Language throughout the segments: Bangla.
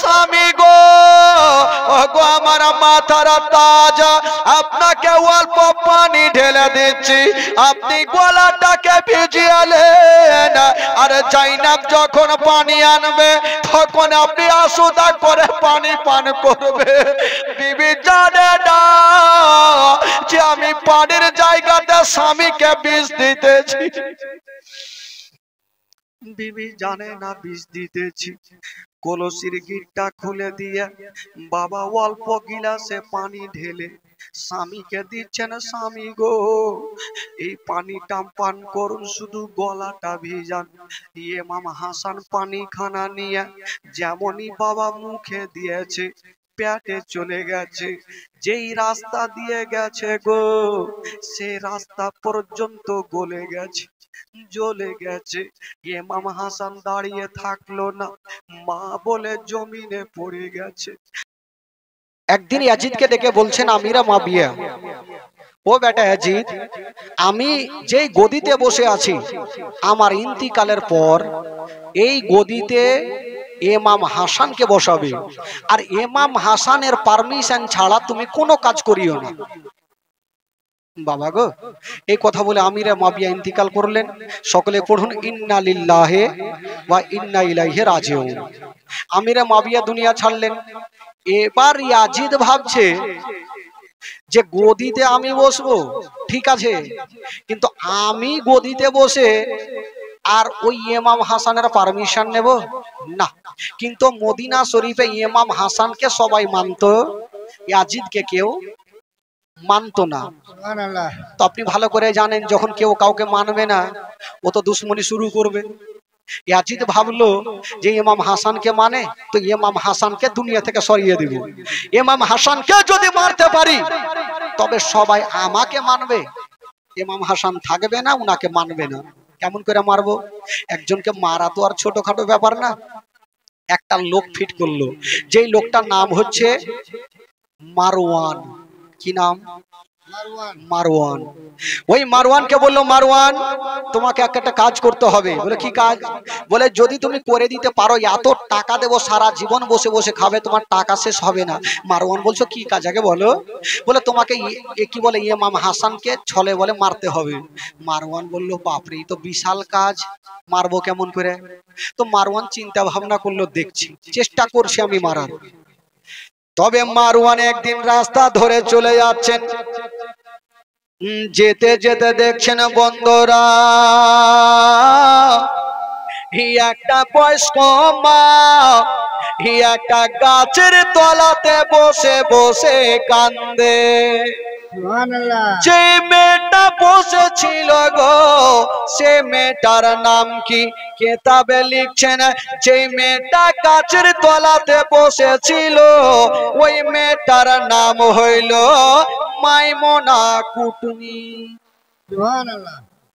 স্বামী গো, ও গো আমার মাথার তাজ, আপনাকে অল্প পানি ঢেলে দিচ্ছি, আপনি গলাটাকে ভিজিয়ালেন, আর জাইনাব যখন পানি আনবে তখন আপনি আসুদা করে পানি পান করবে। বিবি জানে না যে আমি পানির জায়গাতে স্বামীকে বিষ দিতেছি। বিবি জানে না বিষ দিতেছি। কলসির গিটটা খুলে দিয়ে বাবা অল্প গিলাসে পানি ঢেলে স্বামীকে দিচ্ছেন। স্বামী গো, এই পানিটা পান করুন, শুধু গলাটা ভিজান। ইমাম হাসান পানি খানা নিয়ে যেমনই বাবা মুখে দিয়েছে পেটে চলে গেছে। যেই রাস্তা দিয়ে গেছে গো, সে রাস্তা পর্যন্ত গলে গেছে, জ্বলে গেছে। ইমাম হাসান দাঁড়িয়ে থাকলো না, মা বলে জমিনে পড়ে গেছে। একদিন ইয়াজিদকে ডেকে বলছেন আমিরা মাবিয়া, ও বেটা ইয়াজিদ, আমি যেই গদিতে বসে আছি আমার ইন্তিকালের পর এই গদিতে ইমাম হাসানকে বসাবে, আর ইমাম হাসানের পারমিশন ছাড়া তুমি কোনো কাজ করিও না। বাবা গো, এই কথা বলে আমিরা মাবিয়া ইন্তিকাল করলেন। সকলে পড়ুন ইন্না লিল্লাহি ওয়া ইন্না ইলাইহি রাজিউন। আমিরা মাবিয়া দুনিয়া ছাড়লেন। এবার ইয়াজিদ ভাবছে যে গদিতে আমি বসবো, ঠিক আছে, কিন্তু আমি গদিতে বসে আর ওই ইমাম হাসানের পারমিশন নেব না। কিন্তু মদিনা শরীফে ইমাম হাসানকে সবাই মানত, ইয়াজিদকে কেউ মানতো না। তো আপনি ভালো করে জানেন যখন কেউ কাউকে মানবে না ও তো দুশ্মনী শুরু করবে। ইয়াজিদ ভাবলো যে ইমাম হাসানকে মানে তো ইমাম হাসানকে দুনিয়া থেকে সরিয়ে দিব। ইমাম হাসানকে যদি মারতে পারি তবে সবাই আমাকে মানবে, ইমাম হাসান থাকবে না, উনাকে মানবে না। কেমন করে মারবো? একজনকে মারা তো আর ছোটখাটো ব্যাপার না। একটা লোক ফিট করলো, যেই লোকটার নাম হচ্ছে মারওয়ান। কি নাম? মারওয়ান। ওই মারওয়ানকে বললো, মারওয়ান তোমাকে একটা কাজ করতে হবে। বলে কি কাজ? বলে যদি তুমি করে দিতে পারো এত টাকা দেবো, সারা জীবন বসে বসে খাবে, তোমার টাকা শেষ হবে না। মারওয়ান বলছো কি কাজ আগে বলো। বলে তোমাকে কি বলে ইমাম হাসানকে ছলে বলে মারতে হবে। মারওয়ান বললো বাপরে, তো বিশাল কাজ, মারবো কেমন করে? তো মারওয়ান চিন্তা ভাবনা করলো, দেখছি চেষ্টা করছি আমি মারার। তবে মারওয়ান একদিন রাস্তা ধরে চলে যাচ্ছেন, যেতে যেতে দেখছেন বন্ধুরা একটা বয়স্ক মা একটা গাছের তলাতে বসে বসে কান্দে। যে মেয়েটা বসেছিল গো, সে মেয়েটার নাম কি? কেতাবে লিখছেন যে মেয়েটা গাছের তলাতে বসেছিল ওই মেয়েটার নাম হইল মাইমুনা কুটনি।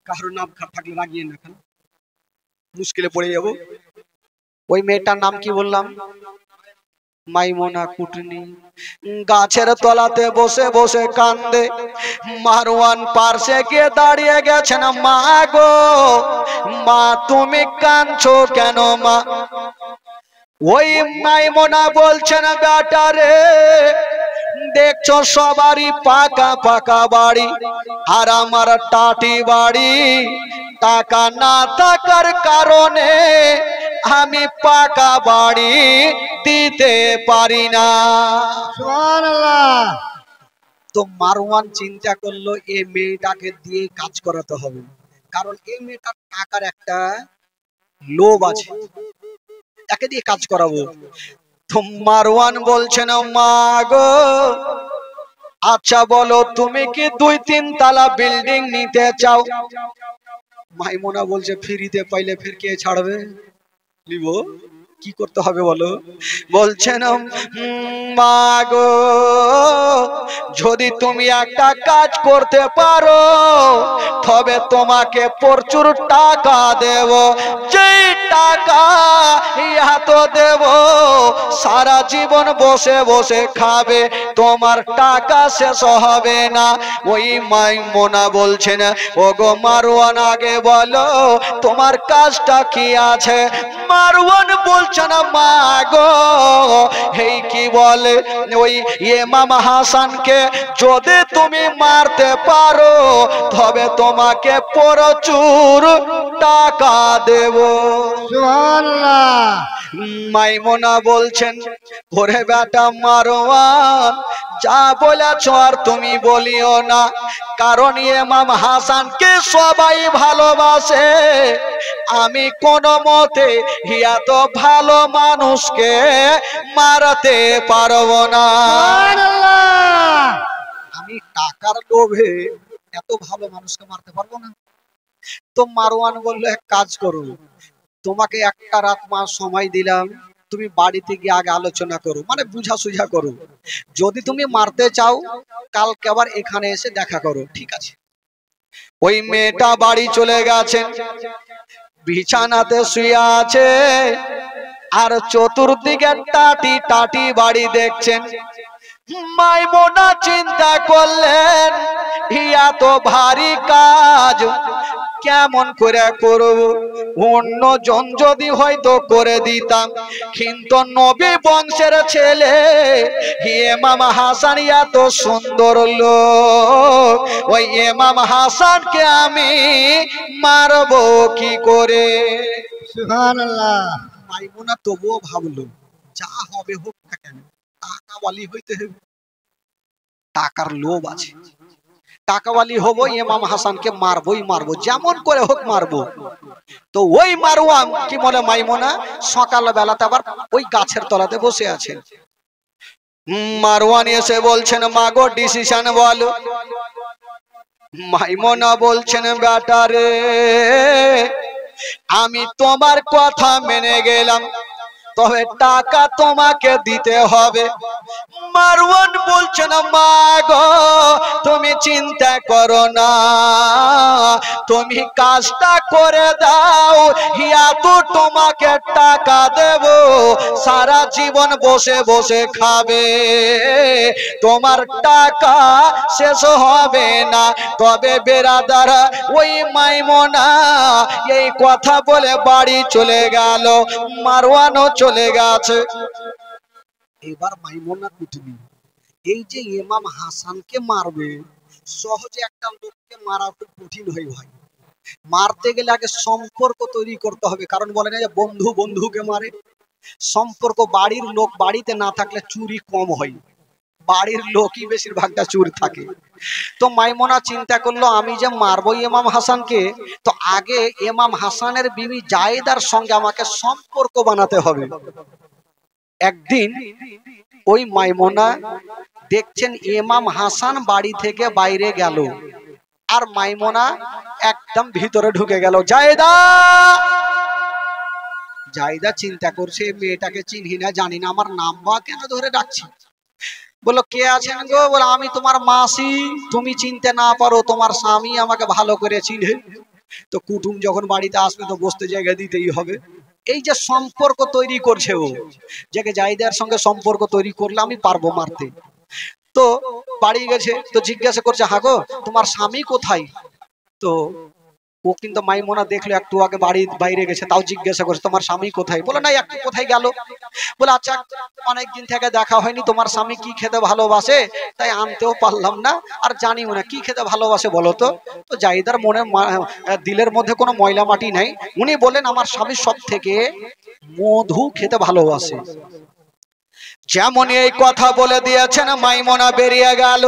কারোর নাম থাকলে রাগিয়ে না, কেন মুশকিলে পড়ে যাবো। ওই মেয়েটার নাম কি বললাম? মাইমুনা কুটনি। গাছের তলাতে বসে বসে কান্দে। মারওয়ান পার্শ্বে গিয়ে দাঁড়িয়ে গেছেন। মা গো, মা তুমি কাঁদছো কেন মা? ওই মাইমুনা বলছেন, বেটারে দেখছো সবারই পাকা পাকা বাড়ি, আর আমার টাটি বাড়ি। টাকা না থাকার কারণে আমি পাকা বাড়ি দিতে পারি না। সুবহানাল্লাহ। তো মারওয়ান চিন্তা করলো এই মেয়েটাকে দিয়ে কাজ করাতে হবে, কারণ এই মেয়েটার টাকার একটা লোভ আছে, একে দিয়ে কাজ করাবো। তো মারওয়ান বলছেন, মা গো আচ্ছা বলো তুমি কি 2-3 তলা বিল্ডিং নিতে চাও? মাইমুনা বলছে ফ্রিতে পাইলে ফির কে ছাড়বে, নিব, কি করতে হবে বলো? বলছেন, মা গো যদি তুমি একটা কাজ করতে পারো তবে তোমাকে প্রচুর টাকা দেব। যেই টাকা এত দেব সারা জীবন বসে বসে খাবে, তোমার টাকা শেষ হবে না। ওই মাইমুনা বলছেন ওগো মারওয়ান আগে বলো তোমার কাজটা কি আছে। মারওয়ান বলছে না মা গো এই কি বলে ওই ইমাম হাসানকে যদি তুমি মারতে পারো তবে তোমাকে প্রচুর টাকা দেব। সুবহানাল্লাহ। মাইমুনা বলছেন ওরে বেটা মারওয়ান যা বলেছ আর তুমি বলিও না, কারণ ইমাম হাসানকে সবাই ভালোবাসে, আমি কোন মতে এত ভালো মানুষকে মারতে পারবো না। সুবহানাল্লাহ। আমি টাকার লোভে এত ভালো মানুষকে মারতে পারবো না। তো মারওয়ান বলল এক কাজ করো, তোমাকে একটা রাত মাস সময় দিলাম, তুমি বাড়িতে গিয়ে আগে আলোচনা করো, মানে বুঝা সুঝা করো, যদি তুমি মারতে চাও কালকে আবার এখানে এসে দেখা করো, ঠিক আছে। ওই মেয়েটা বাড়ি চলে গেছেন, বিছানাতে শুয়ে আছে আর চতুর্দিকে টাটি টাটি বাড়ি দেখছেন। মাইমুনা চিন্তা করলেন ইয়া তো ভারী কাজ, কেমন করে করব, অন্য জন যদি হয়তো করে দিতাম, কিন্তু নবী বংশের ছেলে ইমাম হাসান এত সুন্দর লোক, ওই ইমাম হাসানকে আমি মারবো কি করে। সুবহানাল্লাহ। মাইমুনা তবুও ভাবলো যা হবে হোক না কেন টাকাওয়ালি হইতে হবে, টাকার লোভ আছে, টাকাওয়ালি হবো, ইমাম হাসানকে মারবোই মারবো, যেমন করে হোক মারবো। তো ওই মারওয়ান কি বলে মাইমুনা সকাল বেলাতে আবার ওই গাছের তলাতে বসে আছেন। মারওয়ান এসে বলছেন মাগো ডিসিশন বলো। মাইমুনা বলছেন বেটা রে আমি তোমার কথা মেনে গেলাম, তবে টাকা তোমাকে দিতে হবে। মারওয়ান বলছেন মা গো তুমি চিন্তা করো না, তুমি কাজটা করে দাও, হিয়া তো তোমাকে টাকা দেব, সারা জীবন বসে বসে খাবে, তোমার টাকা শেষ হবে না। তবে বেরাদার ওই মাইমুনা এই কথা বলে বাড়ি চলে গেল, মারওয়ানও চলে গেছে। এবার মাইমুনা কুটুমি এই যে ইমাম হাসানকে মারবে, সহজে একটা লোককে মারা খুব কঠিন হয়ে হয়, মারতে গেলে আগে সম্পর্ক তৈরি করতে হবে, কারণ বলে না যে বন্ধু বন্ধুকে মারে, সম্পর্ক বাড়ির লোক বাড়িতে না থাকলে চুরি কম হয়, বাড়ির লোকই বেশিরভাগটা চুর থাকে। তো মাইমুনা চিন্তা করলো আমি যে মারবো ইমাম হাসানকে, তো আগে ইমাম হাসানের বিবি জায়েদার সঙ্গে আমাকে সম্পর্ক বানাতে হবে। একদিন ওই মাইমুনা দেখছেন ইমাম হাসান বাড়ি থেকে বাইরে গেল আর মাইমুনা একদম ভিতরে ঢুকে গেল। জায়েদা জায়েদা চিন্তা করছে মেয়েটাকে চিনি না জানি না, আমার নাম বা কেন ধরে ডাকছি। বললো কে আছেন গো? বলো আমি তোমার মাসি, তুমি চিনতে না পারো, তোমার স্বামী আমাকে ভালো করে চিনে। তো কুটুম যখন বাড়িতে আসবে তো বসতে জায়গা দিতেই হবে। এই যে সম্পর্ক তৈরি করছে ও, যে জায়েদার সঙ্গে সম্পর্ক তৈরি করলে আমি পারবো মারতে। তো বাড়ি গেছে তো জিজ্ঞাসা করছে হাগো তোমার স্বামী কোথায়? তো ও কিন্তু মাইমুনা দেখলো একটু আগে বাড়ির বাইরে গেছে, তাও জিজ্ঞাসা করছে তোমার স্বামী কোথায়? বলে না একটু কোথায় গেল। বলে আচ্ছা অনেকদিন থেকে দেখা হয়নি, তোমার স্বামী কি খেতে ভালোবাসে তাই আনতেও পারলাম না, আর জানিও না কি খেতে ভালোবাসে বলো তো। তো জায়েদার মনে দিলের মধ্যে কোনো ময়লা মাটি নাই, উনি বলেন আমার স্বামী সব থেকে মধু খেতে ভালোবাসে। যেমন এই কথা বলে দিয়েছেন মাইমুনা বেরিয়ে গেল।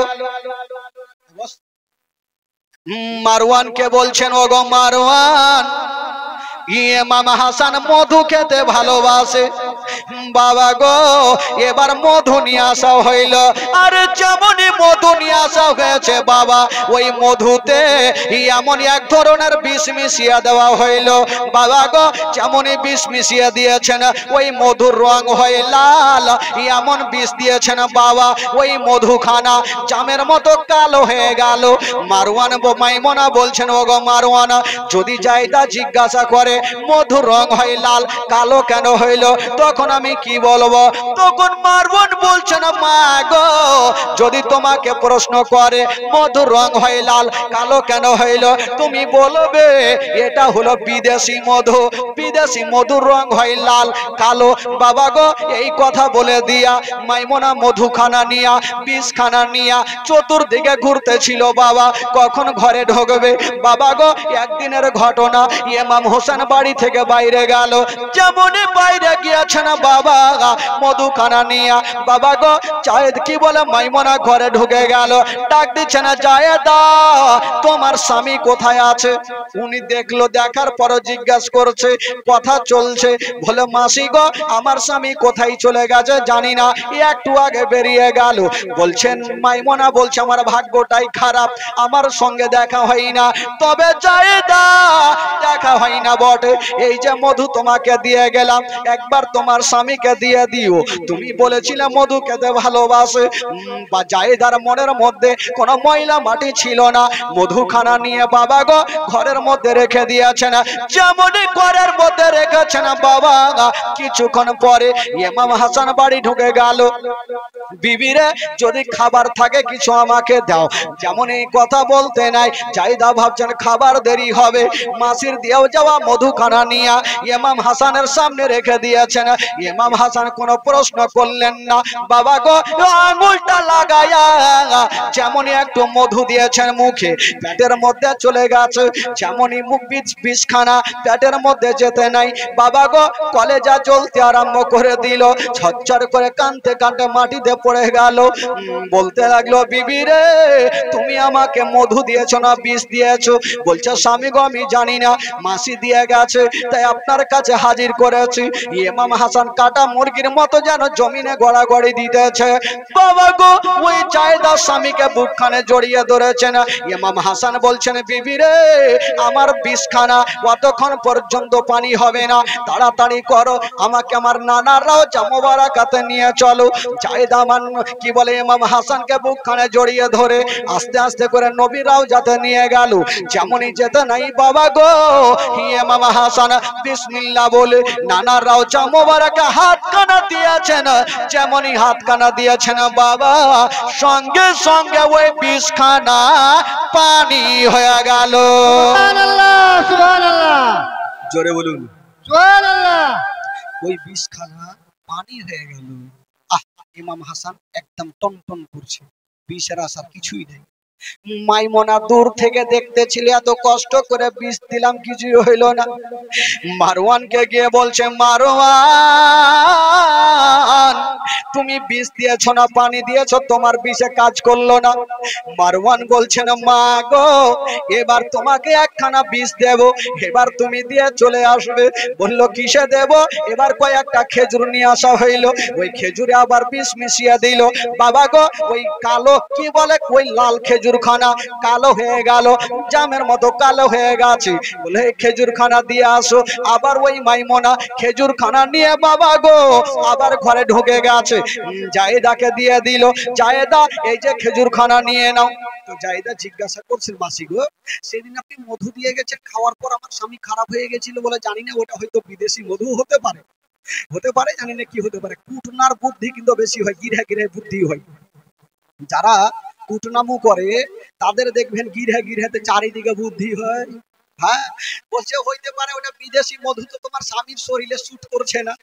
মারওয়ানকে বলছেন ওগো মারওয়ান ইমাম হাসান মধু খেতে ভালোবাসে, বাবা গো এবার মধু নিয়ে আসা হইল। আর যেমনই মধু নিয়ে আসা হয়েছে বাবা, ওই মধুতে এমন এক ধরনের বিষ মিশিয়ে দেওয়া হইল। বাবা গো যেমনই বিষ মিশিয়ে দিয়েছেন ওই মধুর রং হয় লাল, এমন বিষ দিয়েছেন বাবা ওই মধুখানা জামের মতো কালো হয়ে গেল। মারওয়ান মাইমুনা বলছেন ওগো মারওয়ান যদি জায়েদা জিজ্ঞাসা করে মধুর রং হয় লাল, কালো কেন হইল? তখন আমি কি বলবো? তখন মারওয়ান বলছে না, মা গো, যদি তোমাকে প্রশ্ন করে মধুর রং হয় লাল, কালো কেন হইল, তুমি বলবে এটা হলো বিদেশি মধু, বিদেশি মধুর রং হয় লাল কালো। বাবা গো, এই কথা বলে দিয়া মাইমুনা মধুখানা নিয়া, বিষখানা নিয়া চতুর্দিকে ঘুরতেছিল বাবা, কখন ঘরে ঢুকবে। বাবা গো, একদিনের ঘটনা, ইমাম হোসেন বাড়ি থেকে বাইরে গেল, যেমনই বাইরে গিয়েছেন বাবা মধুখানা নিয়া, বাবা গো জায়েদ কি বলে মাইমুনা ঘরে ঢুকে গেল, ডাক দিচ্ছে না, জায়েদা তোমার স্বামী কোথায় আছে? উনি দেখলো, দেখার পর জিজ্ঞাসা করছে, কথা চলছে, বলে মাসি গো আমার স্বামী কোথায় চলে গেছে জানি না, একটু আগে বেরিয়ে গেল। বলছেন মাইমুনা বলছে, আমার ভাগ্যটাই খারাপ, আমার সঙ্গে দেখা হয় না। তবে জায়েদা দেখা হয় না বটে, এই যে মধু তোমাকে দিয়ে গেলাম, একবার তোমার স্বামীকে দিয়ে দিও, তুমি বলেছিলে মধু খেতে ভালোবাসে। বা জায়েদার মনের মধ্যে কোনো ময়লা মাটি ছিল না, মধুখানা নিয়ে বাবা গো ঘরের মধ্যে রেখে দিয়েছেন, যেমনই ঘরের মধ্যে রেখেছেন বাবা, কিছুক্ষণ পরে ইমাম হাসান বাড়ি ঢুকে গেল, বিবিরে যদি খাবার থাকে কিছু আমাকে দাও। যেমন এই কথা বলতে নাই, জায়েদা ভাবছেন খাবার দেরি হবে, মাসির দিয়েও যাওয়া মধুখানা নিয়ে ইমাম হাসানের সামনে রেখে দিয়েছেন। ইমাম হাসান কোনো প্রশ্ন করলেন না, বাবা গো আঙুলটা লাগায়া যেমনই একটু মধু দিয়েছেন মুখে, পেটের মধ্যে চলে গেছে, যেমনই মুখ বিষখানা পেটের মধ্যে যেতে নাই, বাবা গো কলেজা জ্বলতে আরম্ভ করে দিল, ঝরঝর করে কানতে কানতে মাটিতে পড়ে গেল। বলতে লাগলো, বিবি রে তুমি আমাকে মধু দিয়েছো না বিষ দিয়েছো? বলছে, স্বামী গো আমি জানি না, মাসি দিয়ে গেছে তাই আপনার কাছে হাজির করেছি। ইমাম হাসান কাটা মুরগির মতো যেন জমিনে গড়াগড়ি দিতেছে। বাবা গো ওই জায়েদা স্বামীকে বুকখানে জড়িয়ে ধরেছেন। ইমাম হাসান বলছেন, বিবি রে আমার বিষখানা কতক্ষণ পর্যন্ত পানি হবে না, তাড়াতাড়ি করো, আমাকে আমার নানার রওজা মোবারকাতে নিয়ে চলো। জায়েদা কি বলে ইমাম হাসানকে বুকখানে জড়িয়ে ধরে আস্তে আস্তে করে নবীর রওজাতে নিয়ে গেল। যেমনই যেতে নাই বাবা গো, ইমাম হাসান বিসমিল্লাহ বলে নানার রওজা মোবারকে হাতখানা দিয়েছেন, যেমনই হাতখানা দিয়েছেন বাবা, সঙ্গে সঙ্গে ওই বিষখানা পানি হয়ে গেল। সুবহানাল্লাহ, সুবহানাল্লাহ, জোরে বলুন সুবহানাল্লাহ। ওই বিষখানা পানি হয়ে গেল। ইমাম হাসান একদম টনটন করছে, বিষের আসার কিছুই নেই। মাইমুনা দূর থেকে দেখতেছিল, এত কষ্ট করে বিষ দিলাম কিছুই হইল না। মারওয়ানকে গিয়ে বলছে, মারওয়ান তুমি বিষ দিয়েছো না পানি দিয়েছো, তোমার বিষে কাজ করলো না। মারওয়ান বলছেন, মা গো এবার তোমাকে একখানা বিষ দেব, এবার তুমি দিয়ে চলে আসবে। বলল, কিসে দেব? এবার কয়েকটা খেজুর নিয়ে আসা হইল, ওই খেজুরে আবার বিষ মিশিয়ে দিল। বাবা গো ওই কালো কি বলে ওই লাল খেজুর খানা কালো হয়ে গেল, জামের মতো কালো হয়ে গেছে। বলে খেজুর খানা দিয়ে আসো। আবার ওই মাইমুনা খেজুর খানা নিয়ে বাবা গো আবার ঘরে ঢুকে গেছে, জায়েদাকে দিয়ে দিল, জায়েদা এই যে খেজুর খানা নিয়ে নাও। তো জায়েদা জিজ্ঞাসা করছেন, মাসি গো সেদিন আপনি মধু দিয়ে গেছেন, খাওয়ার পর আমার স্বামী খারাপ হয়ে গেছিল বলে জানি না, ওটা হয়তো বিদেশি মধু হতে পারে, হতে পারে জানি না কি হতে পারে। কুটনার বুদ্ধি কিন্তু বেশি হয়, গিরে গিরে বুদ্ধি হয়। যারা কুটনামু করে তাদের দেখবেন গিরে গিরেতে চারিদিকে বুদ্ধি হয়। হ্যাঁ, বলছে হইতে পারে ওটা বিদেশি মধু, তো তোমার স্বামীর শরীরে শুট করছে না,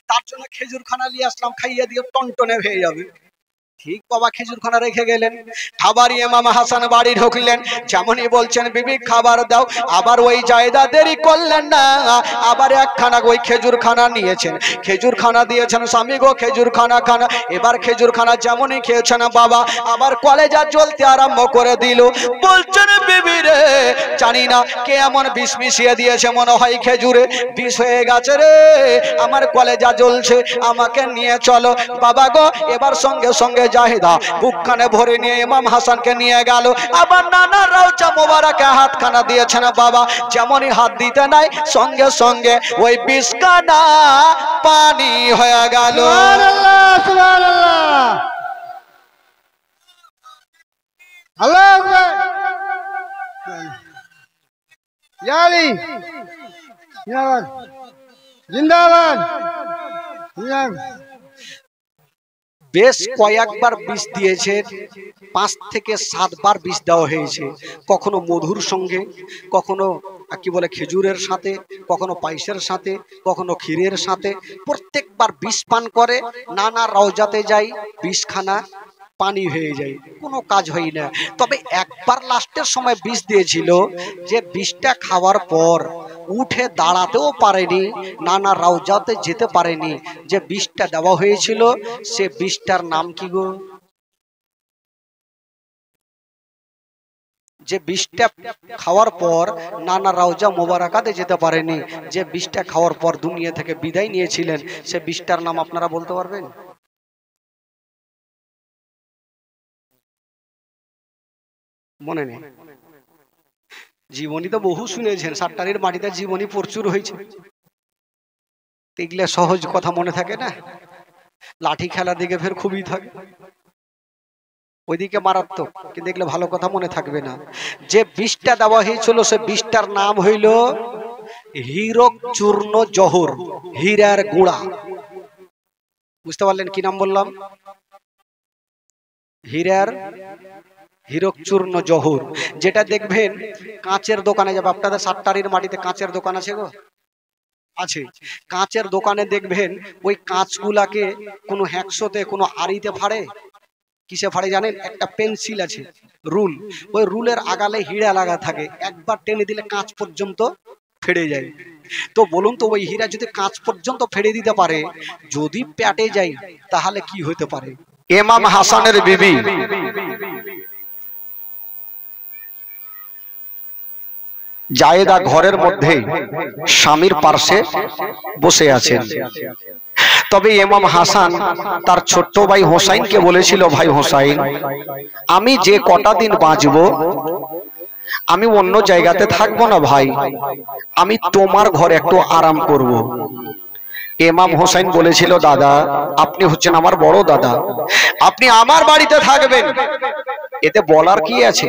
তার জন্য খেজুর খানা নিয়ে আসলাম, খাইয়ে দিয়ে টনটনে হয়ে যাবে। ঠিক বাবা খেজুর খানা রেখে গেলেন। আবার ইমাম হাসান বাড়ি ঢুকলেন, যেমনই বলছেন বিবি খাবার দাও, আবার ওই জায়েদা দেরি করলেন না, আবার একখানা ওই খেজুর খানা নিয়েছেন, খেজুর খানা দিয়েছেন, স্বামী গো খেজুর খানা খানা। এবার খেজুর খানা যেমনই খেয়েছেন বাবা, আবার কলেজা জ্বলতে আরম্ভ করে দিল। বলছেন, বিবি রে জানি না কে এমন বিষ মিশিয়ে দিয়েছে, মনে হয় খেজুরে বিষ হয়ে গেছে রে, আমার কলেজা জ্বলছে, আমাকে নিয়ে চলো। বাবা গো এবার সঙ্গে সঙ্গে জাহেদা বুকখানে ভরে নিয়ে ইমাম হাসানকে নিয়ে গেল। আবার নানা রওজা মোবারকে হাতখানা দিয়েছেন বাবা, যেমনই হাত দিতে নাই সঙ্গে সঙ্গে ওই বিষখানা পানি হয়ে গেল। সুবহানাল্লাহ, সুবহানাল্লাহ, আল্লাহু আকবার। ইয়া আলী জিন্দাবাদ জিন্দাবাদ জিন্দাবাদ। বেশ কয়েকবার বিষ দিয়েছে, 5 থেকে 7 বার বিষ দেওয়া হয়েছে। কখনো মধুর সঙ্গে, কখনো কি বলে খেজুরের সাথে, কখনো পায়েসের সাথে, কখনো ক্ষীরের সাথে। প্রত্যেকবার বিষ পান করে, নানা রওজাতে যাই, বিষখানা পানি হয়ে যায়, কোনো কাজ হয় না। তবে একবার লাস্টের সময় বিষ দিয়েছিল, যে বিষটা খাওয়ার পর উঠে দাঁড়াতেও পারেনি, নানা রওজাতে যেতে পারেনি। যে বিষটা দেওয়া হয়েছিল সে বিষটার নাম কি গো? যে বিষটা খাওয়ার পর নানা রওজা মোবারকাতে যেতে পারেনি, যে বিষটা খাওয়ার পর দুনিয়া থেকে বিদায় নিয়েছিলেন, সে বিষটার নাম আপনারা বলতে পারবেন? মনে নেই? জীবনী তো বহু শুনেছেন, সাতটারির মাটিতে জীবনী প্রচুর হয়েছে। এগুলা সহজ কথা মনে থাকে না, লাঠি খেলা দিকে ফের খুবই থাকে, ওইদিকে মারাত্মক, কিন্তু এগুলো ভালো কথা মনে থাকবে না। যে বিষটা দেওয়া হয়েছিল সে বিষটার নাম হইল হীরক চূর্ণ জহর, হীরার গুঁড়া। বুঝতে পারলেন কি নাম বললাম? হীরক চূর্ণ জহর। যেটা দেখবেন কাঁচের দোকানে যাবে, আপনাদের সাতটারির মাটিতে কাঁচের দোকান আছে গো? আছে। কাঁচের দোকানে দেখবেন ওই কাঁচগুলাকে কোনো হ্যাকশোতে, কোনো আড়িতে ফাড়ে। কিসে ফাড়ে জানেন? একটা পেন্সিল আছে, রুল, ওই রুলের আগালে হীরা লাগা থাকে, একবার টেনে দিলে কাঁচ পর্যন্ত ফেড়ে যায়। তো বলুন তো, ওই হীরা যদি কাঁচ পর্যন্ত ফেড়ে দিতে পারে, যদি প্যাটে যায় তাহলে কি হতে পারে? ইমাম হাসানের বিবি জায়েদা ঘরের মধ্যে স্বামীর পার্শ্বে বসে আছেন। তবে ইমাম হাসান তার ছোট্ট ভাই হোসাইনকে বলেছিল, ভাই হোসাইন, আমি যে কটা দিন বাঁচবো আমি অন্য জায়গাতে থাকবো না ভাই, আমি তোমার ঘরে একটু আরাম করব। ইমাম হোসাইন বলেছিল, দাদা আপনি হচ্ছেন আমার বড় দাদা, আপনি আমার বাড়িতে থাকবেন, এতে বলার কি আছে?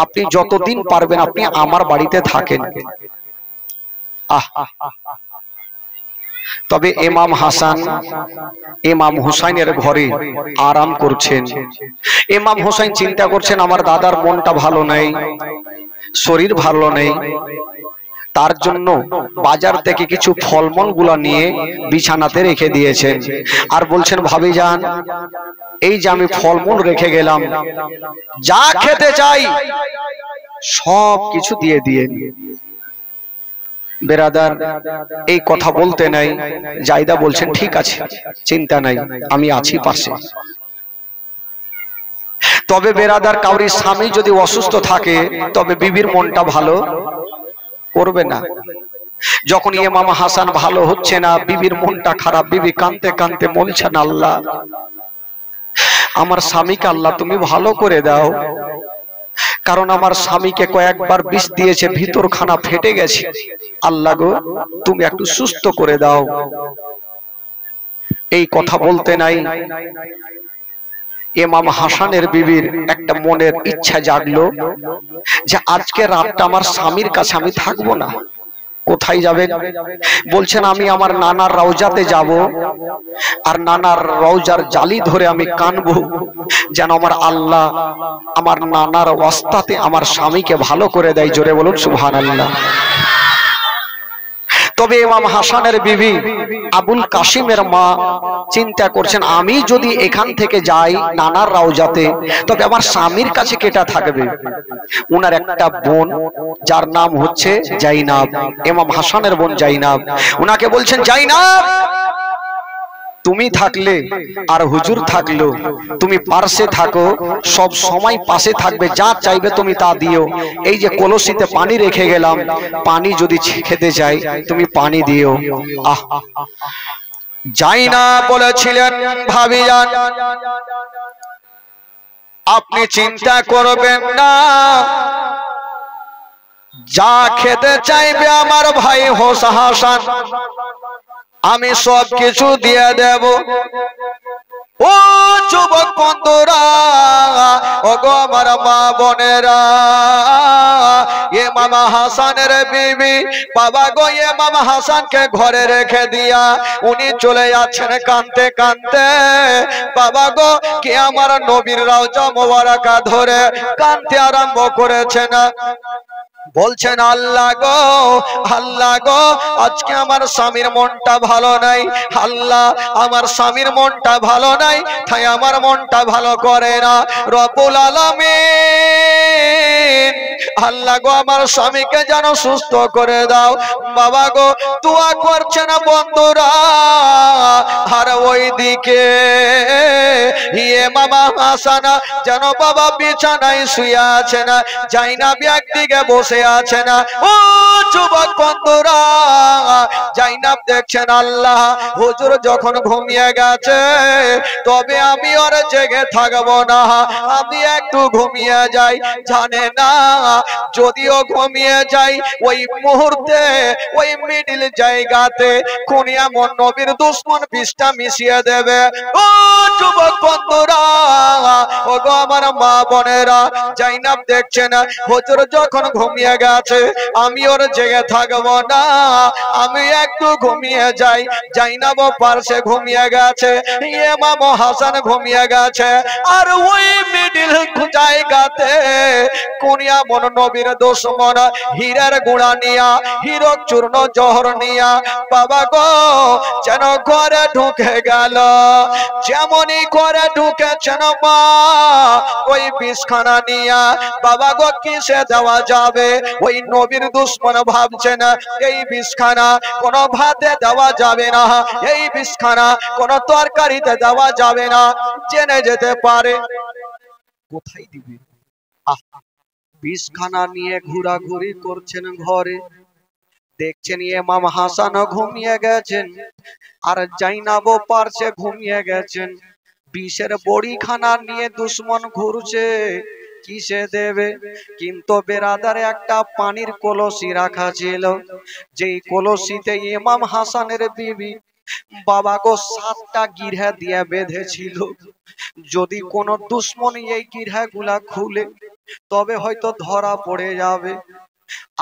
আপনি যতদিন পারবেন আপনি আমার বাড়িতে থাকেন। তবে ইমাম হাসান ইমাম হুসাইনের ঘরে আরাম করছেন। ইমাম হুসাইন চিন্তা করছেন, আমার দাদার মনটা ভালো নেই, শরীর ভালো নেই, তার জন্য বাজার থেকে কিছু ফলমূল গুলা নিয়ে বিছানাতে রেখে দিয়েছেন। আর বলছেন, ভাবিজান, এই যে আমি ফলমূল রেখে গেলাম, যা খেতে চাই সব কিছু দিয়ে দিয়ে। বেরাদার এই কথা বলতে নাই, জায়দা বলছেন, ঠিক আছে, চিন্তা নাই, আমি আছি পাশে। তবে বেরাদার, কাউরি স্বামী যদি অসুস্থ থাকে তবে বিবির মনটা ভালো করবে না। যখন ইমাম হাসান ভালো হচ্ছে না, বিবির মনটা খারাপ, বিবি কাঁদতে কাঁদতে বলছেন, আল্লাহ, আমার স্বামীকে আল্লাহ তুমি ভালো করে দাও, কারণ আমার স্বামীকে কয়েকবার বিষ দিয়েছে, ভিতর খানা ফেটে গেছে, আল্লাহ গো তুমি একটু সুস্থ করে দাও। এই কথা বলতে নাই, ইমাম হাসানের বিবির একটা মনের ইচ্ছা জাগলো যে আজকে রাতটা আমার স্বামীর কাছে আমি থাকবো না। কোথায় যাবেন? বলছেন, আমি আমার নানার রওজাতে যাব, আর নানার রওজার জালি ধরে আমি কানবো, যেন আমার আল্লাহ আমার নানার ওয়াস্তাতে আমার স্বামীকে ভালো করে দেয়। জোরে বলুন সুবহানাল্লাহ। তবে ইমাম হাসানের বিবি আবুল কাসিমের মা চিন্তা করছেন, আমি যদি এখান থেকে যাই নানার রওজাতে, তবে আমার স্বামীর কাছে কেটা থাকবে? উনার একটা বোন যার নাম হচ্ছে জাইনাব, ইমাম হাসানের বোন জাইনাব, উনাকে বলছেন, জাইনাব, তুমি থাকলে আর হুজুর থাকলো, তুমি পাশে থাকো, সব সময় পাশে থাকবে, যা চাইবে তুমি তা দিও। এই যে কলসিতে পানি রেখে গেলাম, পানি যদি খেতে চাই তুমি পানি দিও। আহ, জাইনাব বলেছিলেন, ভাবিজান, আপনি চিন্তা করবেন না, যা খেতে চাইবে আমার ভাই হাসান আমি সব কিছু দিয়ে দেব। ও যুবক বন্ধুরা, ও গো আমার মা বোনেরা, ইমাম হাসানের বিবি বাবা গো ইমাম হাসানকে ঘরে রেখে দিয়া উনি চলে যাচ্ছেন কাঁদতে কাঁদতে। বাবা গো কে আমার নবীর রওজা মোবারকা ধরে কাঁদতে আরম্ভ করেছেন, বলছেন আল্লাহ গো, আল্লাহ গো, আজকে আমার স্বামীর মনটা ভালো নাই, আল্লাহ আমার স্বামীর মনটা ভালো নাই, তাই আমার মনটা ভালো করে না রব্বুল আলামিন, আল্লাহ গো আমার স্বামীকে যেন সুস্থ করে দাও। বাবা গো দোয়া করছেন বন্ধুরা, আর ওইদিকে ইমাম হাসান যেন বাবা বিছানায় শুয়ে আছেন, জাইনাব একদিকে বসে আছেন। ও যুবক বন্ধুরা, জাইনাব দেখছেন আল্লাহ হুজুর যখন ঘুমিয়ে গেছে তবে আমি আর জেগে থাকবো না, আমি একটু ঘুমিয়ে যাই। জানে না যদিও ঘুমিয়ে যাই ওই মুহূর্তে ওই মিডিল জায়গাতে কোন এমন নবীর দুশমন বিষটা মিশিয়ে দেবে। ও যুবক বন্ধুরা, ও গো আমার মা বোনেরা, জাইনাব দেখছেন হুজুর যখন ঘুমিয়ে গেছে আমি ওর জেগে থাকবো না, আমি একটু ঘুমিয়ে যাই। জাইনাব পার্শ্বে ঘুমিয়ে গেছে, ইমাম হাসান ঘুমিয়ে গেছে, আর ওই মিডিল জায়গাতে কোন এমন নবীর দুশমন হীরার গুঁড়া নিয়া হীরক চূর্ণ জহর নিয়া বাবা গো যেন ঘরে ঢুকে গেল। যেমনই ঘরে ঢুকেছেন মা ওই বিষখানা নিয়া বাবা গো কিসে দেওয়া যাবে, ওই নবীর দুশমন ভাবছেন এই বিষখানা কোনো ভাতে দেওয়া যাবে না, এই বিষখানা কোনো তরকারিতে দেওয়া যাবে না, জেনে যেতে পারে। কোথায় দিবে? বিষখানা নিয়ে ঘোরাঘুরি করছেন ঘরে, দেখছেন ইমাম হাসান ঘুমিয়ে গেছেন আর জাইনাবও পার্শ্বে ঘুমিয়ে গেছেন। বিষের বড়িখানা নিয়ে দুশমন ঘুরছে, কিসে দেবে? কিন্তু বেরাদারে একটা পানির কলসি রাখা ছিল, যেই কলসিতে ইমাম হাসানের বিবি বাবা গো 7টা গিরহা দিয়ে বেঁধেছিল। যদি কোন দুশমন এই গিরহাগুলা খুলে তবে হয়তো ধরা পড়ে যাবে।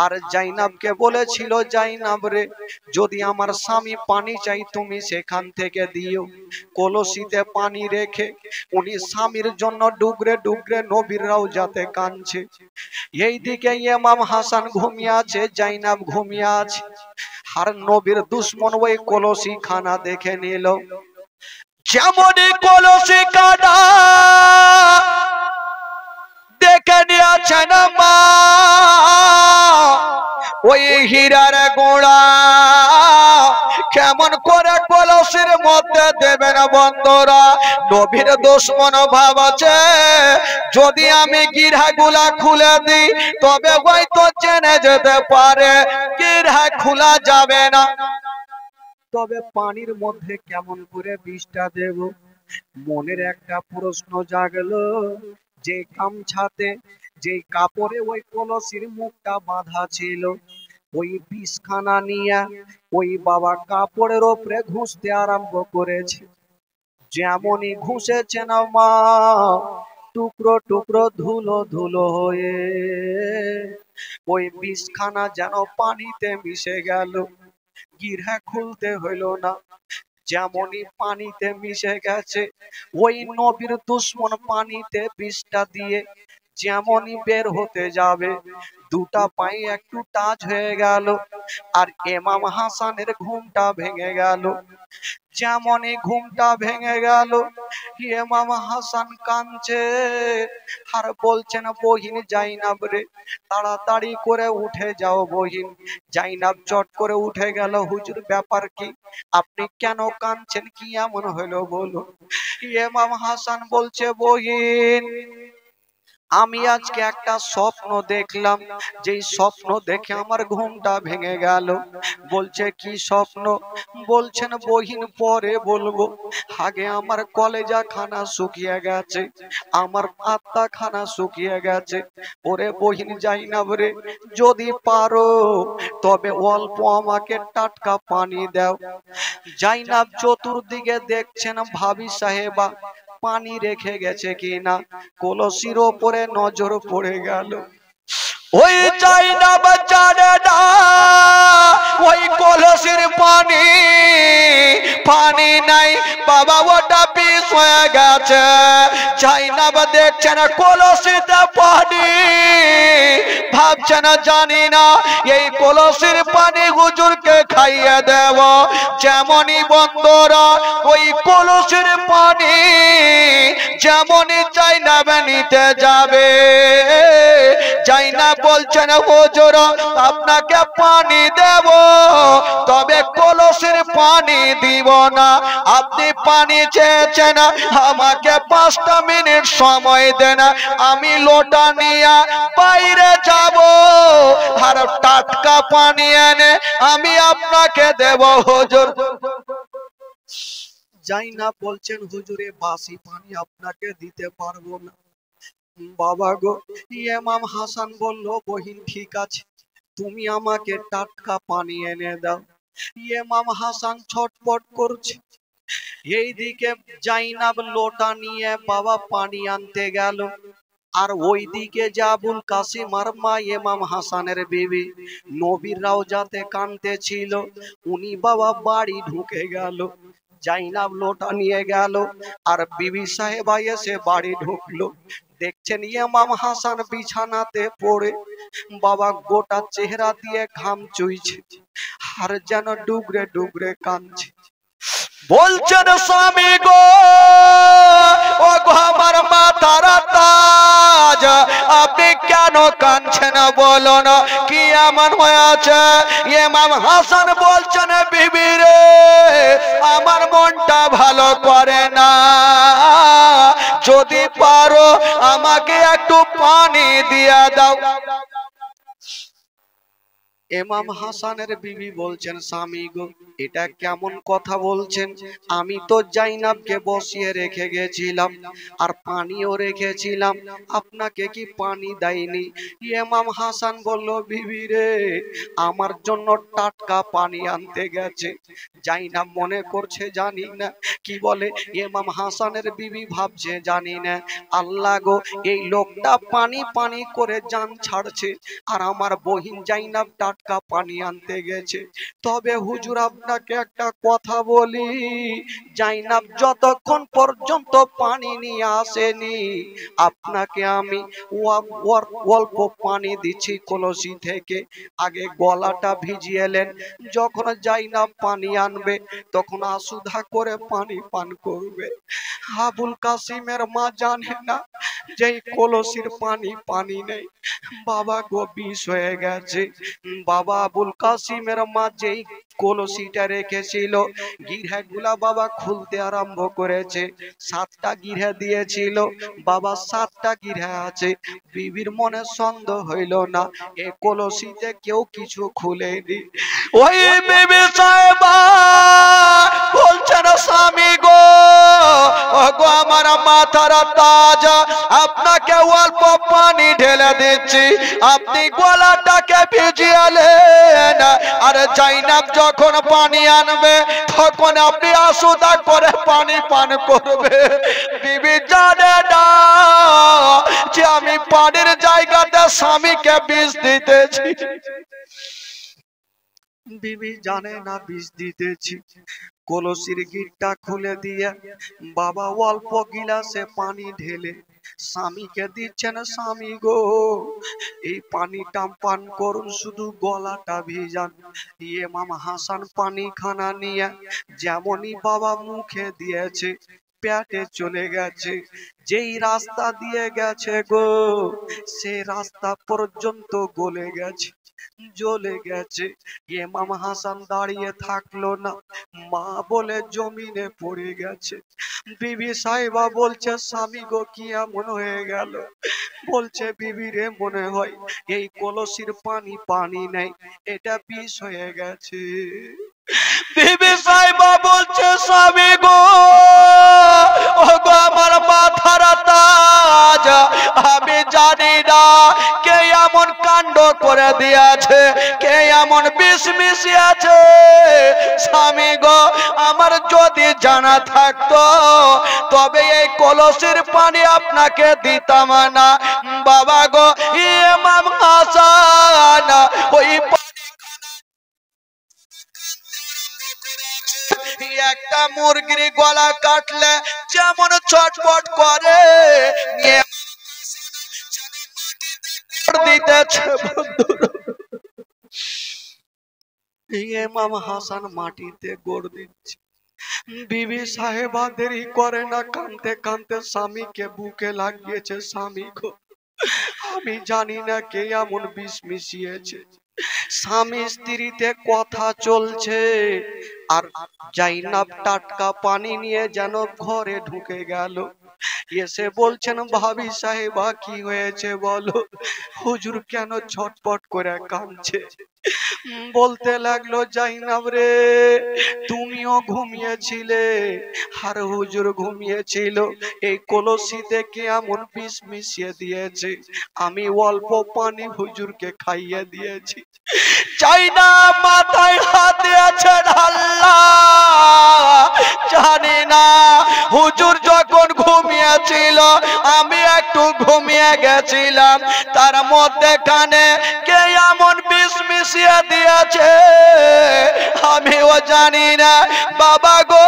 আর জাইনাবকে বলেছিল, জাইনাব রে, যদি আমার স্বামী পানি চাই তুমি সেখান থেকে দিও। কলসিতে পানি রেখে উনি স্বামীর জন্য ডুগরে ডুগরে নবীর রওজাতে কাঁদছে। এইদিকে ইমাম হাসান ঘুমিয়ে আছে, জাইনাব ঘুমিয়ে আছে, আর নবীর দুশমন ওই কলসি খানা দেখে নিল। যেমনই কলসি কাটা দেখে নিয়েছেন মা ওই হীরার গোড়া কেমন করে কলসির মধ্যে দেবেন বন্ধুরা। নবীর দুশমন ভাবছে যদি আমি গিরহাগুলা খুলে দিই তবে হয়তো জেনে যেতে পারে, গিরহা খোলা যাবে না। তবে পানির মধ্যে কেমন করে বিষটা দেব? মনের একটা প্রশ্ন জাগলো, যে গামছাতে যে কাপড়ে ওই কলসির মুখটা বাঁধা ছিল ওই বিষখানা নিয়ে ওই বাবা কাপড়ের ওপরে ঘুষতে আরম্ভ করেছে। যেমনই ঘুষেছেন মা টুকরো টুকরো ধুলো ধুলো হয়ে ওই বিষখানা যেন পানিতে মিশে গেল, গিরহা খুলতে হইল না। যেমনই পানিতে মিশে গেছে ওই নবীর দুশমন পানিতে বিষটা দিয়ে যেমনই বের হতে যাবে দুটা পায়ে একটু টাচ হয়ে গেল আর ইমাম হাসানের ঘুমটা ভেঙে গেল। যেমনই ঘুমটা ভেঙে গেল ইমাম হাসান কাঁদছে আর বলছেন, বহিন জাইনাব রে, তাড়াতাড়ি করে উঠে যাও বহিন। জাইনাব চট করে উঠে গেল। হুজুর ব্যাপার কি? আপনি কেন কাঁদছেন? কি এমন হলো বলুন। ইমাম হাসান বলছে, বহিন আমি আজকে একটা স্বপ্ন দেখলাম, যেই স্বপ্ন দেখে আমার ঘুমটা ভেঙে গেল। বলছে কি স্বপ্ন? বলছেন বহিন পরে বলবো, আগে আমার কলেজা খানা শুকিয়ে গেছে, আমার আত্মা খানা শুকিয়ে গেছে। ওরে বহিন জাইনাব রে, যদি পারো তবে অল্প আমাকে টাটকা পানি দাও। জাইনাব চতুর্দিকে দেখছেন ভাবি সাহেবা পানি রেখে গেছে কিনা কলসির ওপরে নজর পড়ে গেল। ওই জাইনাব জানে না ওই কলসির পানি পানি নাই বাবা, ওটা বিষ হয়ে গেছে। জাইনাব দেখছেন কলসিতে পানি, ভাবছেন জানি না এই কলসির পানি হুজুরকে খাইয়ে দেব। যেমনই বন্ধুরা ওই কলসির পানি যেমনই জাইনাব নিতে যাবে, জাইনাব বলছেন হুজুর আপনাকে পানি দেব, তবে কলসির পানি দিব না। আপনি পানি চেয়েছেন, আমাকে 5টা মিনিট সময় দেন, আমি লোটা নিয়ে বাইরে যাব আর টাটকা পানি এনে আমি আপনাকে দেব হুজুর। জাইনাব বলছেন হুজুরে বাসি পানি আপনাকে দিতে পারবো না। বাবা গো, ইমাম হাসান বলল বহিন ঠিক আছে, তুমি আমাকে টাটকা পানি এনে দাও। ইমাম হাসান ছটপট করছে, এইদিকে জাইনাব লোটা নিয়ে বাবা পানি আনতে গেল, আর ওইদিকে যে আবুল কাসিম আর মা ইমাম হাসানের বিবি নবীর রওজাতে কাঁদতেছিল, উনি বাবা বাড়ি ঢুকে গেল। জাইনাব লোটা নিয়ে গেল আর বিবি সাহেবা এসে বাড়ি ঢুকলো। দেখছেন ইমাম হাসান বিছানাতে পড়ে বাবা গোটা চেহারা দিয়ে ঘাম চুইছে আর যেন ডুগরে ডুগরে কাঁদছে। বলছেন স্বামী গো, ও গো আমার মাথার তাজ, আপনি কেন কাঁদছেন বলুন, কি এমন হয়েছে? ইমাম হাসান বলছেন বিবি রে, আমার মনটা ভালো করে না, যদি পারো আমাকে একটু পানি দিয়া দাও। ইমাম হাসানের বিবি বলছেন স্বামী গো, এটা কেমন কথা বলছেন? আমি তো জাইনাবকে বসিয়ে রেখে গেছিলাম আর পানিও রেখেছিলাম, আপনাকে কি পানি দেয়নি? ইমাম হাসান বলল বিবি রে, আমার জন্য টাটকা পানি আনতে গেছে। জাইনাব মনে করছে জানি না, কি বলে ইমাম হাসানের বিবি ভাবছে জানি না, আল্লাহ গো এই লোকটা পানি পানি করে জান ছাড়ছে আর আমার বহিন জাইনাব টাটকা পানি আনতে গেছে। তবে হুজুর আপনাকে একটা কথা বলি, জাইনাব যতক্ষণ পর্যন্ত পানি নিয়ে আসেনি আপনাকে আমি অল্প পানি দিচ্ছি কলসি থেকে, আগে গলাটা ভিজিয়েলেন, যখন জাইনাব পানি আনবে তখন আসুধা করে পানি পান করবে। আবুল কাসিমের মা জানে না যে কলসির পানি পানি নেই, বাবা গো বিষ হয়ে গেছে। বাবা আবুল কাসিমের মা যেই কলসিটা রেখেছিল গিরহাগুলা বাবা খুলতে আরম্ভ করেছে, 7টা গিরহা দিয়েছিল বাবা, 7টা গিরহা আছে। বিবির মনে সন্দেহ হইল না এ কলসিতে কেউ কিছু খুলেনি। ওই বিবি সাহেবা বলছেন স্বামী গো, ও গো আমার মাথার তাজ, আপনাকে অল্প পানি ঢেলে দিচ্ছি, আপনি গলাটাকে ভিজিয়েলেন, আর জাইনাব যখন পানি আনবে তখন আপনি আসুদা করে পানি পান করবে। বিবি জানে না যে আমি পানির জায়গাতে স্বামীকে বিষ দিতেছি, বিবি জানে না বিষ দিতেছি। কলসির গিটটা খুলে দিয়ে বাবা অল্প গিলাসে পানি ঢেলে স্বামীকে দিচ্ছেন, স্বামী গো এই পানিটা পান করুন, শুধু গলাটা ভিজান। ইমাম হাসান পানি খানা নিয়ে যেমনই বাবা মুখে দিয়েছে পেটে চলে গেছে, যেই রাস্তা দিয়ে গেছে গো সে রাস্তা পর্যন্ত গলে গেছে, জ্বলে গেছে। ইমাম হাসান দাঁড়িয়ে থাকলো না, মা বলে জমিনে পড়ে গেছে। বিবি সাহেবা বলছে স্বামী গো কি এমন হয়ে গেল? বলছে বিবি রে, মনে হয় এই কলসির পানি পানি নেই, এটা বিষ হয়ে গেছে। বিবি সাহেবা বলছে স্বামী গো, ও গো আমার মাথার তাজ, আমি জানি না কে এমন কাণ্ড করে দিয়েছে, কে এমন বিষ মিশিয়েছে। স্বামী গো আমার যদি জানা থাকতো তবে এই কলসির পানি আপনাকে দিতাম না বাবা গো। ইমাম হাসান ওই একটা মুরগির গলা কাটলে যেমন ছটফট করে দিতেছে ইমাম হাসান মাটিতে গোড় দিচ্ছে। বিবি সাহেবা দেরি করে না, কাঁদতে কাঁদতে স্বামীকে বুকে লাগিয়েছে। স্বামী গো, আমি জানি না কে এমন বিষ মিশিয়েছে। স্বামী স্ত্রীতে কথা চলছে আর জাইনাব টাটকা পানি নিয়ে যেন ঘরে ঢুকে গেল। এসে বলছেন ভাবি সাহেবা কি হয়েছে বলো। হুজুর কেন ছটপট করে কাঁদছে? বলতে লাগলো জাইনাব রে, তুমিও ঘুমিয়েছিলে আর হুজুর ঘুমিয়েছিল। এই কলসিতে কে এমন বিষ মিশিয়ে দিয়েছে, আমি অল্প পানি হুজুরকে খাইয়ে দিয়েছি। জাইনাব মাথায় হাত দিয়েছেন, আল্লাহ জানি না হুজুর যখন ঘুমিয়েছিল আমি একটু ঘুমিয়ে গেছিলাম, তার মধ্যেখানে কে এমন বিষ মিশিয়ে দিয়েছে আমিও জানি না বাবা গো।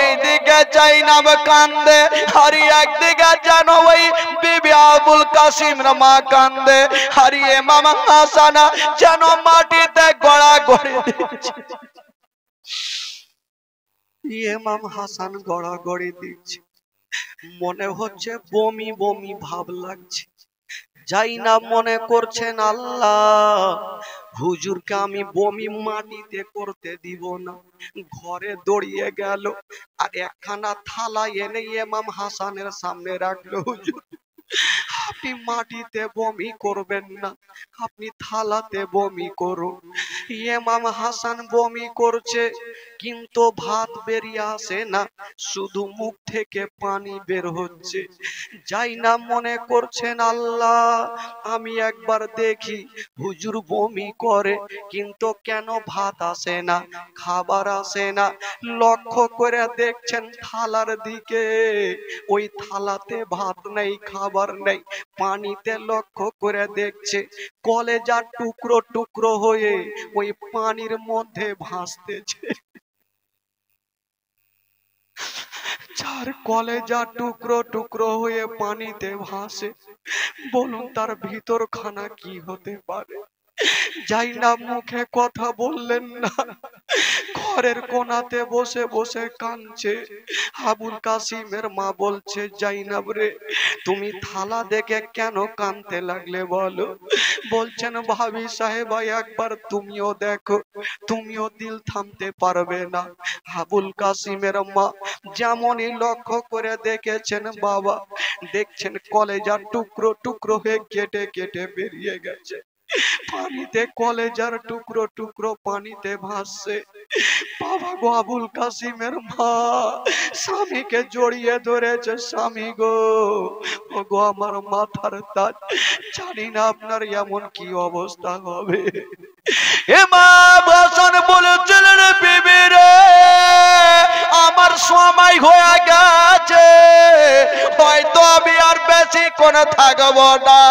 এইদিকে জাইনাব কান্দে আর একদিকে যেন ওই বিবি আবুল কাসিমের মা কান্দে আর ইমাম হাসান যেন মাটিতে গড়াগড়ি দিচ্ছে। ইমাম হাসান গড়াগড়ি দিচ্ছে, মনে হচ্ছে বমি বমি ভাব লাগছে। জাইনাব মনে করছেন আল্লাহ হুজুরকে আমি বমি মাটিতে করতে দিব না। ঘরে দৌড়িয়ে গেল আর একখানা থালা এনে ইমাম হাসানের সামনে রাখলো। হুজুর আপনি মাটিতে বমি করবেন না, আপনি থালাতে বমি করুন। ইমাম হাসান বমি করছে কিন্তু ভাত বেরিয়ে আসে না, শুধু মুখ থেকে পানি বের হচ্ছে। জাইনাব মনে করছেন আল্লাহ আমি একবার দেখি হুজুর বমি করে কিন্তু কেন ভাত আসে না, খাবার আসে না। লক্ষ্য করে দেখছেন থালার দিকে, ওই থালাতে ভাত নেই, খাবার নেই। পানিতে লক্ষ্য করে দেখছে কলেজা টুকরো টুকরো হয়ে ওই পানির মধ্যে ভাসতেছে। যার কলেজা টুকরো টুকরো হয়ে পানিতে ভাসে, বলুন তার ভিতর খানা কি হতে পারে? জাইনাব মুখে কথা বললেন না, ঘরের কোনাতে বসে বসে কাঁদছে। আবুল কাসিমের মা বলছে জাইনাব রে, তুমি থালা দেখে কেন কাঁদতে লাগলে বলো? বলছেন ভাবি সাহেবা একবার তুমিও দেখো, তুমিও দিল থামতে পারবে না। আবুল কাসিমের মা যেমনই লক্ষ্য করে দেখেছেন বাবা, দেখছেন কলেজার টুকরো টুকরো হয়ে কেটে কেটে বেরিয়ে গেছে। পানিতে কলেজার টুকরো টুকরো পানিতে ভাসছে। বাবা গো, আবুল কাসিমের মা স্বামীকে জড়িয়ে ধরেছে। স্বামী গো, ও গো আমার মাথার তাজ, জানি না আপনার এমন কি অবস্থা হবে। ইমাম হাসান বলেছিলেন বিবি রে, আমার সময় হয়ে গেছে, হয়তো আমি আর বেশিক্ষণ থাকবো না।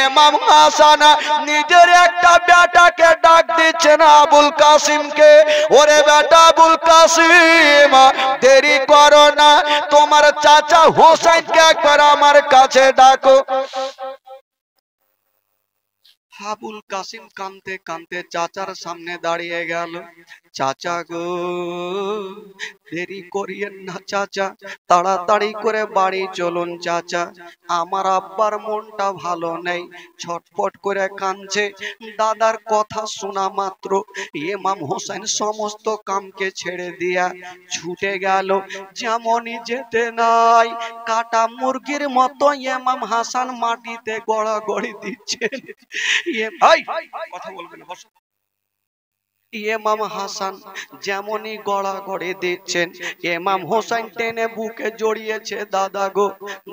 ইমাম হাসান নিজের একটা বেটাকে ডাক দিচ্ছেন আবুল কাসিমকে, ওরে বেটা আবুল কাসিম দেরি করো না, তোমার চাচা হোসেনকে একবার আমার কাছে ডাকো। আবুল কাসিম কাঁদতে কাঁদতে চাচার সামনে দাঁড়িয়ে গেল। চাচা গো, দেরি করিয়েন না চাচা, তাড়াতাড়ি করে বাড়ি চলুন চাচা, আমার আব্বার মনটা ভালো নেই, ছটফট করে কাঁদছে। দাদার কথা শোনা মাত্র ইমাম হোসেন সমস্ত কামকে ছেড়ে দিয়া ছুটে গেল। যেমনই যেতে নাই, কাটা মুরগির মতো ইমাম হাসান মাটিতে গড়াগড়ি দিচ্ছে। কথা বলবেন, ইমাম হাসান যেমনই গড়াগড়ি দিচ্ছেন, ইমাম হোসেন টেনে বুকে জড়িয়েছে। দাদা গো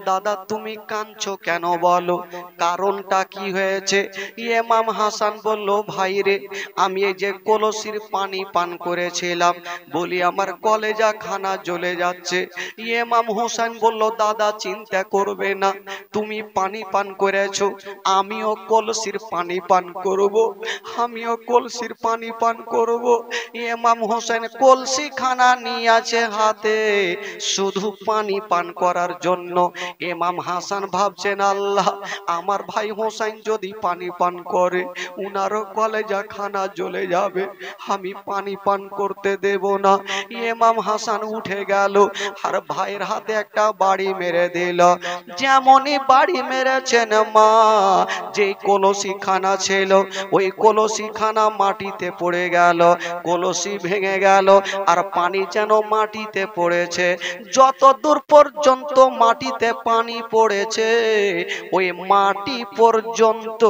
দাদা, তুমি কাঁদছো কেন বলো, কারণটা কি হয়েছে? ইমাম হাসান বলল, ভাই রে, আমি এই যে কলসির পানি পান করেছিলাম, বলি আমার কলেজা খানা জ্বলে যাচ্ছে। ইমাম হোসেন বলল, দাদা চিন্তা করবে না, তুমি পানি পান করেছো, আমিও কলসির পানি পান করব, আমিও কলসির পানি পান করব। ইমাম হোসেন কলসি খানা নিয়ে আছে হাতে, শুধু পানি পান করার জন্য। ইমাম হাসান ভাবছেন, আল্লাহ, আমার ভাই হোসেন যদি পানি পান করে, উনারও কলেজা খানা জ্বলে যাবে, আমি পানি পান করতে দেব না। ইমাম হাসান উঠে গেল আর ভাইয়ের হাতে একটা বাড়ি মেরে দিল। যেমনই বাড়ি মেরেছেন, মা যে কলসি খানা ছিল, ওই কলসি খানা মাটিতে পড়ে গেল, কলসি ভেঙে গেল, আর পানি যেন মাটিতে পড়েছে। যত দূর পর্যন্ত মাটিতে পানি পড়েছে, ওই মাটি পর্যন্ত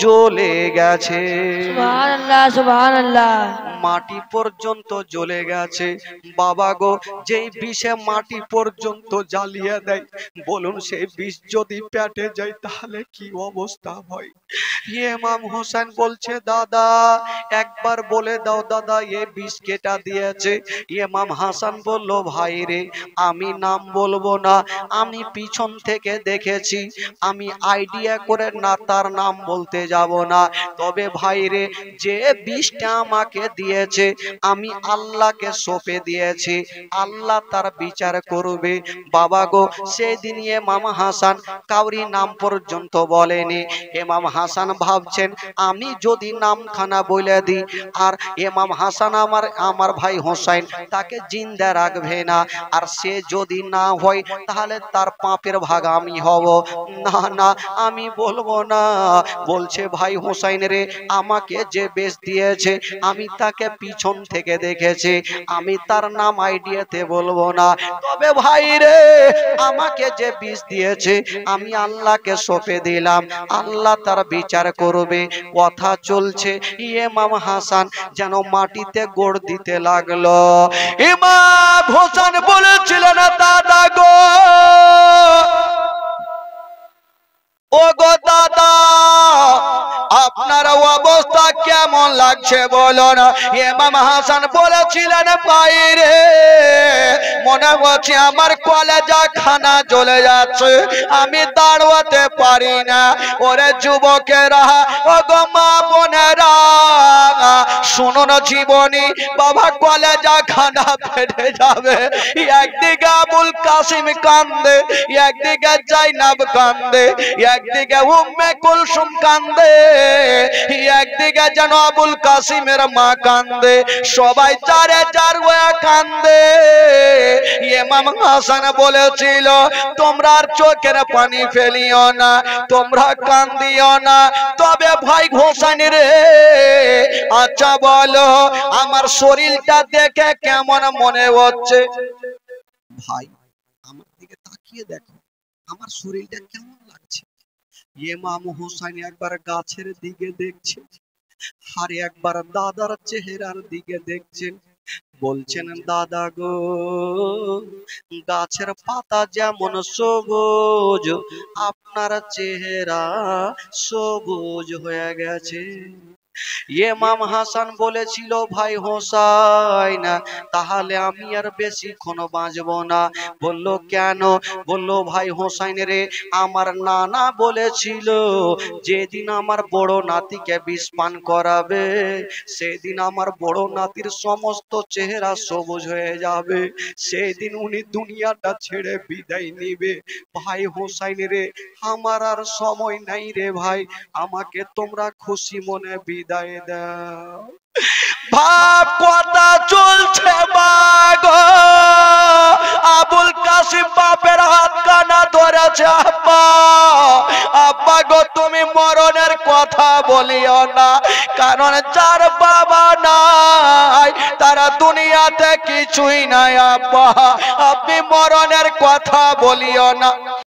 জ্বলে গেছে। সুবহানাল্লাহ সুবহানাল্লাহ। মাটি পর্যন্ত জ্বলে গেছে। বাবা গো, যেই বিষে মাটি পর্যন্ত জ্বালিয়ে দেয়, বলুন সেই বিষ যদি পেটে যায় তাহলে কি অবস্থা হয়? ইমাম হোসেন বলছে, দাদা একবার বলে দাও দাদা, এ বিষ কেটা দিয়েছে? ইমাম হাসান বলল, ভাই রে, আমি নাম বলবো না, আমি পিছন থেকে দেখেছি, আমি আইডিয়া করে না তার নাম বলতে যাব না। তবে ভাই রে, যে বিষটা আমাকে দিয়েছে, আমি আল্লাহকে সঁপে দিয়েছি, আল্লাহ তার বিচার করবে। বাবা গো, সেদিন ইমাম হাসান কাউরি নাম পর্যন্ত বলেনি। ইমাম হাসান ভাবছেন, আমি যদি নামখানা বলে দিই, আর ইমাম হাসান আমার ভাই হোসেন তাকে জিন্দা রাখবে না, আর সে যদি না হয় তাহলে তার পাপের ভাগ আমি হব। না না, আমি বলবো না। বলছে, ভাই হোসেন রে, আমাকে যে বেশ দিয়েছে, আমি তাকে পিছন থেকে দেখেছি, আমি তার নাম আইডিয়াতে বলবো না। তবে ভাই রে, আমাকে যে বিষ দিয়েছে, আমি আল্লাহকে সঁপে দিলাম, আল্লাহ তার বিচার করবে। কথা চলছে, ইমাম হাসান যেন মাটিতে গোড় দিতে লাগলো। ইমাম হোসেন বলেছিলেন, দাদা গো, ও গো দাদা, আপনার অবস্থা কেমন লাগছে বলুন? ইমাম হাসান বলেছিলেন, ভাই রে, মনে হচ্ছে আমার কলেজা খানা জ্বলে যাচ্ছে, আমি দাঁড়াতে পারি না। ওরে যুবকেরা, ও গো মা বোনেরা, শুনুন জীবনী, বাবা কলেজা খানা ফেটে যাবে। একদিকে আবুল কাসিম কান্দে, একদিকে জাইনাব কান্দে, একদিকে উম্মে কুলসুম কান্দে, একদিকে যেন আবুল কাসিমের মা কান্দে, সবাই চারে চার হয়ে কান্দে। ইমাম হাসান বলেছিল, তোমরা আর চোখের পানি ফেলিও না, তোমরা কান্দিও না। তবে ভাই হোসেন রে, আচ্ছা বলো, আমার শরীরটা দেখে কেমন মনে হচ্ছে? ভাই আমার দিকে তাকিয়ে দেখো, আমার শরীরটা কেমন লাগছে? ইমাম হোসেন একবার গাছের দিকে দেখছে, আর একবার দাদার চেহারার দিকে দেখছেন। বলছেন, দাদা গো, গাছের পাতা যেমন সবুজ, আপনার চেহারা সবুজ হয়ে গেছে। ইমাম হাসান বলেছিল, ভাই হোসেন, তাহলে আমি আর বেশিক্ষণ বাঁচব না। বলল, কেন? বলল, ভাই হোসেন রে, আমার নানা বলেছিল, যেদিন আমার বড় নাতিকে বিষ পান করাবে, সেদিন আমার বড় নাতির সমস্ত চেহারা সবুজ হয়ে যাবে, সেদিন উনি দুনিয়াটা ছেড়ে বিদায় নিবে। ভাই হোসেন রে, আমার আর সময় নাই রে ভাই, আমাকে তোমরা খুশি মনে বিদায় দাও। ভাব কথা চলছে বাগো, আবুল কাসিম বাপের হাত কানা ধরেছে। আব্বা, আব্বা গো, তুমি মরণের কথা বলিও না, কারণ যার বাবা নাই তারা দুনিয়াতে কিছুই নাই। আব্বা, আপনি মরণের কথা বলিও না।